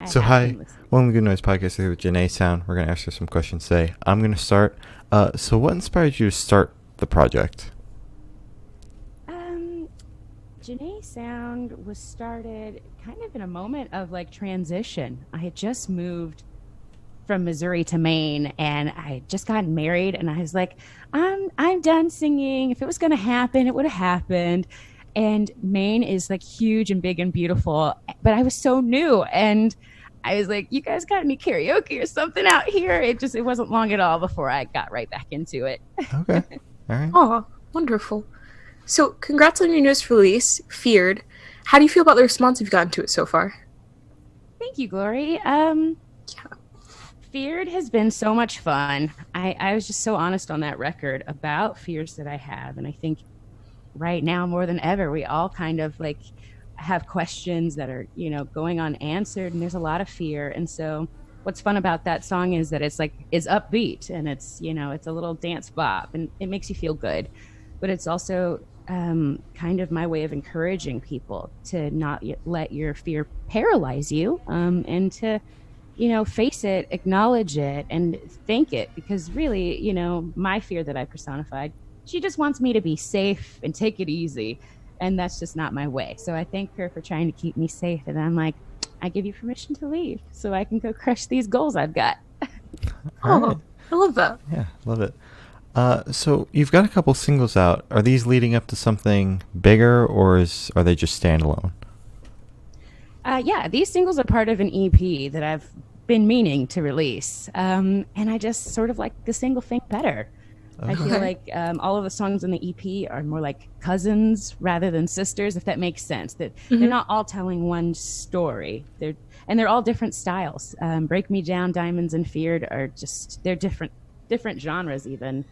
I So have hi, been listening. welcome to Good Noise Podcast here with JanaeSound. We're gonna ask her some questions today. I'm gonna start. So what inspired you to start the project? Um, Janae Sound was started kind of in a moment of like transition. I had just moved from Missouri to Maine and I had just gotten married and I was like, I'm done singing. If it was gonna happen, it would have happened. And Maine is like huge and big and beautiful, but I was so new and I was like, you guys got any karaoke or something out here? It wasn't long at all before I got right back into it. Okay, all right. Oh, wonderful. So, congrats on your newest release, Feared. How do you feel about the response you've gotten to it so far? Thank you, Glory. Yeah. Feared has been so much fun. I was just so honest on that record about fears that I have. And I think right now more than ever, we all kind of like have questions that are, going unanswered. And there's a lot of fear. And so what's fun about that song is that it's upbeat and it's a little dance bop and it makes you feel good. But it's also kind of my way of encouraging people to not let your fear paralyze you and to face it, acknowledge it, and thank it. Because really, my fear that I personified, she just wants me to be safe and take it easy. And that's just not my way. So I thank her for trying to keep me safe. And I'm like, I give you permission to leave so I can go crush these goals I've got. All right. Oh, I love that. Yeah, love it. So you've got a couple singles out. Are these leading up to something bigger, or are they just standalone? Yeah, these singles are part of an EP that I've been meaning to release. And I just sort of like the single thing better. I feel Okay. like all of the songs on the EP are more like cousins rather than sisters, if that makes sense. That they're not all telling one story. They're all different styles. Break Me Down, Diamonds, and Feared are they're different genres even.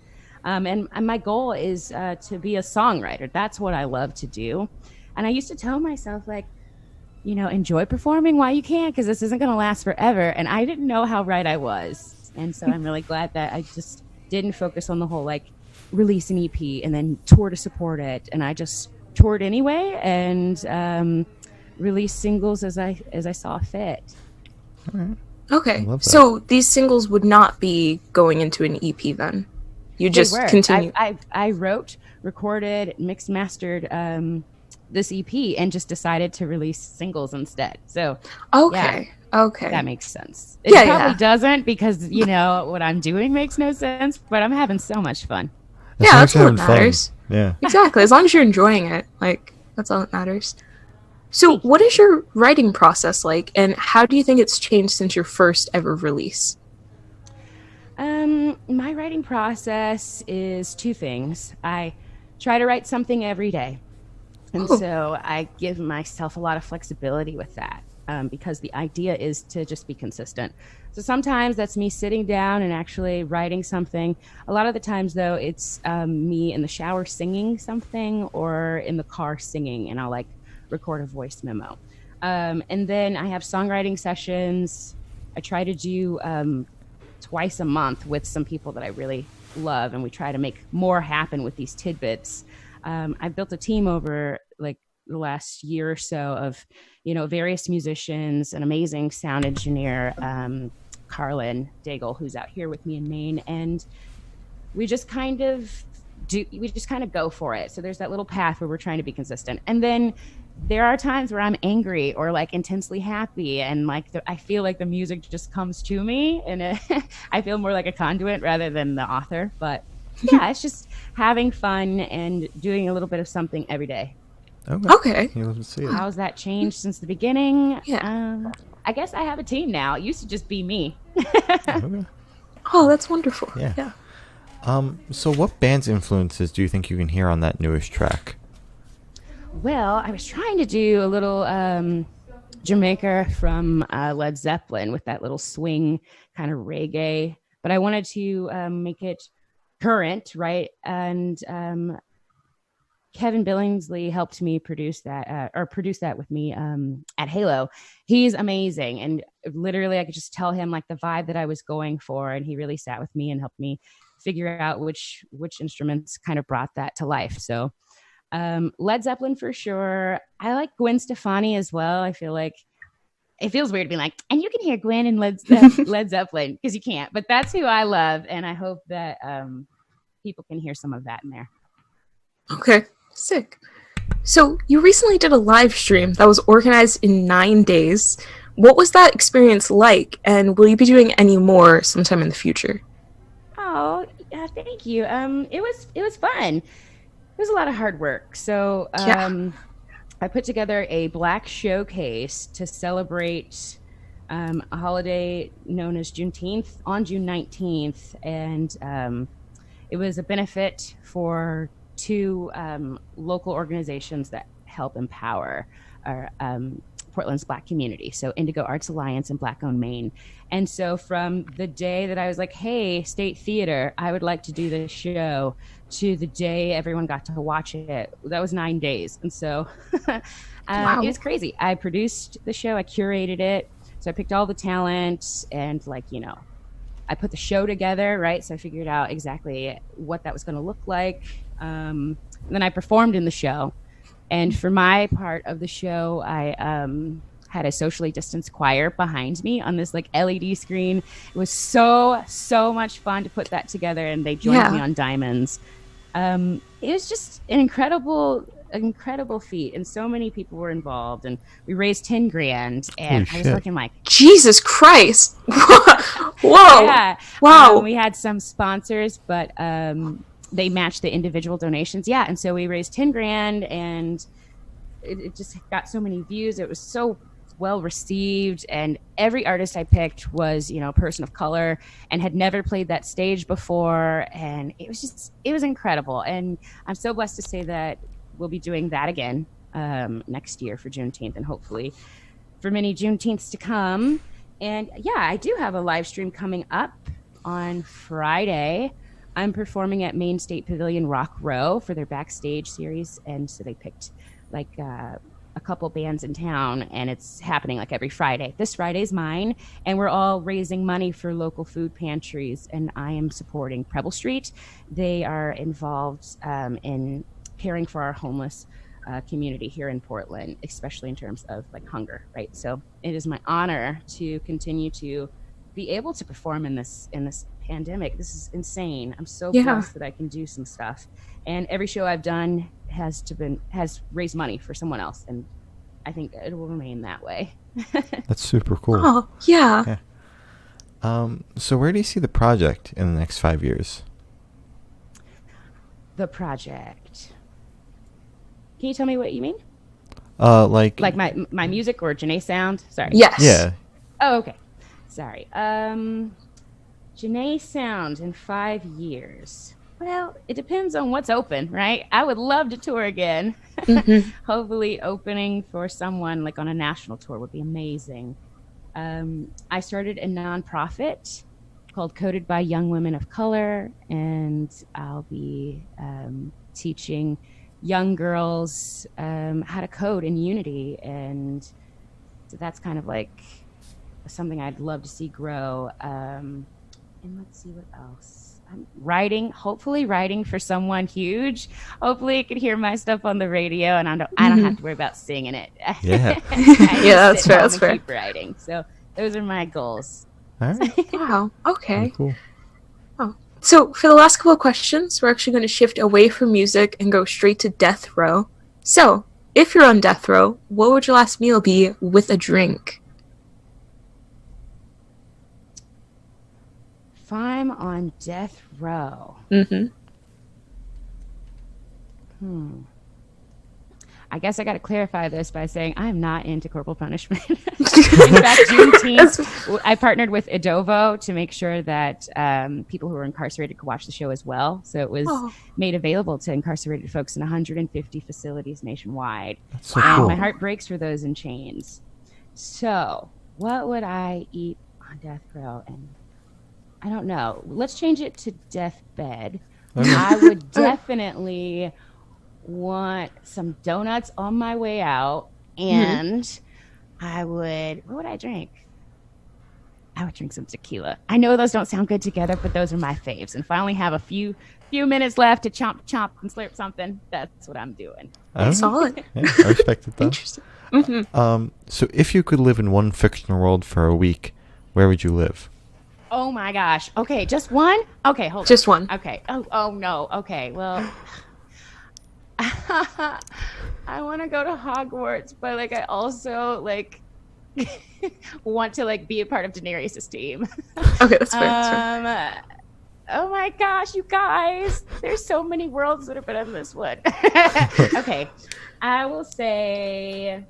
And my goal is to be a songwriter. That's what I love to do. And I used to tell myself like, enjoy performing while you can, because this isn't going to last forever. And I didn't know how right I was. And so I'm really glad that I just didn't focus on the whole like release an EP and then tour to support it. And I just toured anyway and released singles as I saw fit. All right. I Okay. love that. So, these singles would not be going into an EP then? You They just were. continue. I wrote, recorded, mixed, mastered this EP and just decided to release singles instead. So yeah, Okay. Okay. that makes sense. It Yeah, probably yeah. doesn't because what I'm doing makes no sense, but I'm having so much fun. As Yeah, long as that's you're all that having fun. matters. Yeah. Exactly. As long as you're enjoying it, like, that's all that matters. So, Thank you. what is your writing process like, and how do you think it's changed since your first ever release? My writing process is two things. I try to write something every day. And Oh, so I give myself a lot of flexibility with that because the idea is to just be consistent. So sometimes that's me sitting down and actually writing something. A lot of the times, though, it's me in the shower singing something or in the car singing, and I'll like record a voice memo. And then I have songwriting sessions. I try to do twice a month with some people that I really love, and we try to make more happen with these tidbits. I've built a team over like the last year or so of, various musicians, an amazing sound engineer, Carlin Daigle, who's out here with me in Maine, and we just kind of we just kind of go for it. So there's that little path where we're trying to be consistent, and then there are times where I'm angry or like intensely happy, and like I feel like the music just comes to me, and I feel more like a conduit rather than the author. But yeah, it's just having fun and doing a little bit of something every day. Okay. okay. You love to see it. How's that changed since the beginning? Yeah. I guess I have a team now. It used to just be me. Okay. Oh, that's wonderful. Yeah. Yeah. So what band's influences do you think you can hear on that newest track? Well, I was trying to do a little Jamaica from Led Zeppelin with that little swing kind of reggae, but I wanted to make it current, right? And Kevin Billingsley helped me produce that, or produce that with me at Halo. He's amazing, and literally, I could just tell him like the vibe that I was going for, and he really sat with me and helped me figure out which instruments kind of brought that to life. So Led Zeppelin for sure. I like Gwen Stefani as well. I feel like it feels weird being like, and you can hear Gwen and Led Zeppelin, because you can't. But that's who I love, and I hope that people can hear some of that in there. Okay, sick. So you recently did a live stream that was organized in 9 days. What was that experience like, and will you be doing any more sometime in the future? Oh, thank you. It was fun. It was a lot of hard work. So I put together a Black showcase to celebrate a holiday known as Juneteenth on June 19th, and it was a benefit for two local organizations that help empower our Portland's Black community. So Indigo Arts Alliance and Black Owned Maine. And so from the day that I was like, hey, State Theater, I would like to do this show, to the day everyone got to watch it, that was 9 days. And so Wow. it was crazy. I produced the show, I curated it. So I picked all the talent and I put the show together, right? So I figured out exactly what that was going to look like. And then I performed in the show. And for my part of the show, I had a socially distanced choir behind me on this LED screen. It was so much fun to put that together, and they joined me on Diamonds. It was just an incredible feat, and so many people were involved, and we raised $10,000, and I was looking like, Jesus Christ. Whoa. Yeah. Wow. We had some sponsors, but they matched the individual donations. Yeah. And so we raised $10,000, and it just got so many views. It was so well received. And every artist I picked was, a person of color and had never played that stage before. And it was incredible. And I'm so blessed to say that we'll be doing that again next year for Juneteenth, and hopefully for many Juneteenths to come. And yeah, I do have a live stream coming up on Friday. I'm performing at Maine State Pavilion Rock Row for their backstage series. And so they picked a couple bands in town, and it's happening every Friday. This Friday's mine, and we're all raising money for local food pantries. And I am supporting Preble Street. They are involved in caring for our homeless community here in Portland, especially in terms of hunger, right? So it is my honor to continue to be able to perform in this pandemic. This is insane. I'm so blessed that I can do some stuff, and every show I've done has raised money for someone else, and I think it will remain that way. That's super cool. Oh, yeah. So where do you see the project in the next 5 years? The project. Can you tell me what you mean? Like my music or JanaeSound? Sorry. Yes. Yeah. Oh, okay. Sorry. JanaeSound in 5 years. Well, it depends on what's open, right? I would love to tour again. Mm-hmm. Hopefully opening for someone on a national tour would be amazing. I started a nonprofit called Coded by Young Women of Color, and I'll be teaching young girls how to code in Unity. And so that's kind of something I'd love to see grow. And let's see what else. I'm hopefully writing for someone huge. Hopefully you could hear my stuff on the radio, and I don't have to worry about singing it. Yeah. Yeah, that's fair. That's fair. Keep writing. So those are my goals. All right. Wow. Okay. Very cool. Oh. So for the last couple of questions, we're actually going to shift away from music and go straight to death row. So if you're on death row, what would your last meal be with a drink? If I'm on death row, Mm-hmm. I guess I got to clarify this by saying I'm not into corporal punishment. In fact, Juneteenth, I partnered with Adovo to make sure that people who are incarcerated could watch the show as well. So it was made available to incarcerated folks in 150 facilities nationwide. That's so And cool. my heart breaks for those in chains. So what would I eat on death row? And I don't know. Let's change it to deathbed. I would definitely want some donuts on my way out, and what would I drink? I would drink some tequila. I know those don't sound good together, but those are my faves. And if I only have a few minutes left to chomp and slurp something, that's what I'm doing. All right. Solid. Yeah, I respect it though. Interesting. So if you could live in one fictional world for a week, where would you live? Oh my gosh. Okay, just one? Okay, hold on. Just one. Okay. Oh no. Okay. Well, I want to go to Hogwarts, but like I also like want to like be a part of Daenerys' team. Okay, that's fair. That's fair. Oh my gosh, you guys. There's so many worlds that are better than this one. Okay. I will say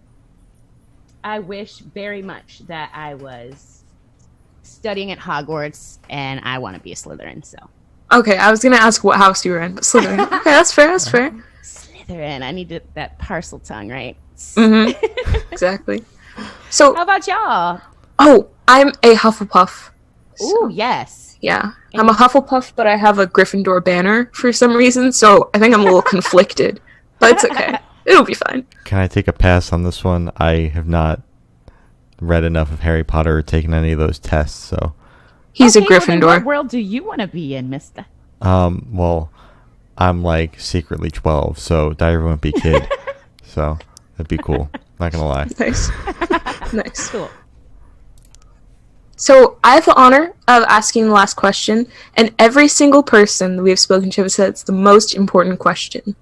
I wish very much that I was studying at Hogwarts and I want to be a Slytherin, so. Okay, I was gonna ask what house you were in, but Slytherin. Okay, that's fair. That's fair. Slytherin. I need that parcel tongue, right? Exactly. So, How about y'all? oh, I'm a Hufflepuff. Ooh, yes. Yeah, I'm a Hufflepuff, but I have a Gryffindor banner for some reason, so I think I'm a little conflicted. But it's okay. It'll be fine. Can I take a pass on this one? I have not read enough of Harry Potter or taken any of those tests, so. He's Okay, a well, then Gryffindor. what world do you want to be in, mister? Well, I'm like secretly 12, so diary won't be kid. So that'd be cool. Not gonna lie. Nice. Nice. Cool. So I have the honor of asking the last question, and every single person that we have spoken to has said it's the most important question.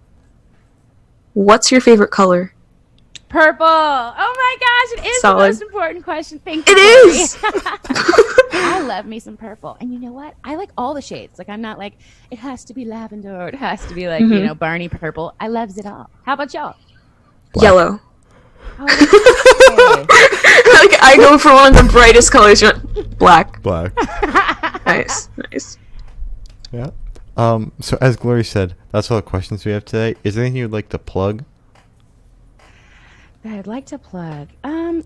What's your favorite color? Purple. Oh my gosh, it is Solid. the most important question. Thank you. It is! I love me some purple. And you know what? I like all the shades. Like I'm not like it has to be lavender or it has to be like, you know, Barney purple. I loves it all. How about y'all? Yellow. Oh, okay. Like I go for one of the brightest colors. You're like, black. Black. Nice. Nice. Yeah. So as Glory said, that's all the questions we have today. Is there anything you'd like to plug? That I'd like to plug.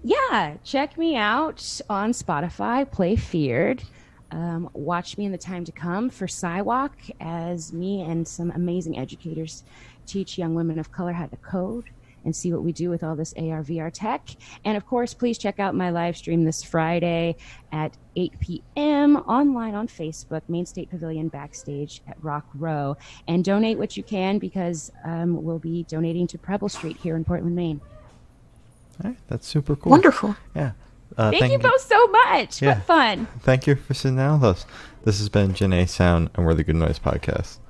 Yeah, check me out on Spotify, Play Feared. Watch me in the time to come for Sidewalk as me and some amazing educators teach young women of color how to code and see what we do with all this AR, VR tech. And of course, please check out my live stream this Friday at 8 p.m. online on Facebook, Main State Pavilion backstage at Rock Row. And donate what you can because we'll be donating to Preble Street here in Portland, Maine. All right, that's super cool. Wonderful. Yeah. Thank you both so much. Yeah. What fun. Thank you for sitting down with us. This has been JanaeSound, and we're the Good Noise Podcast.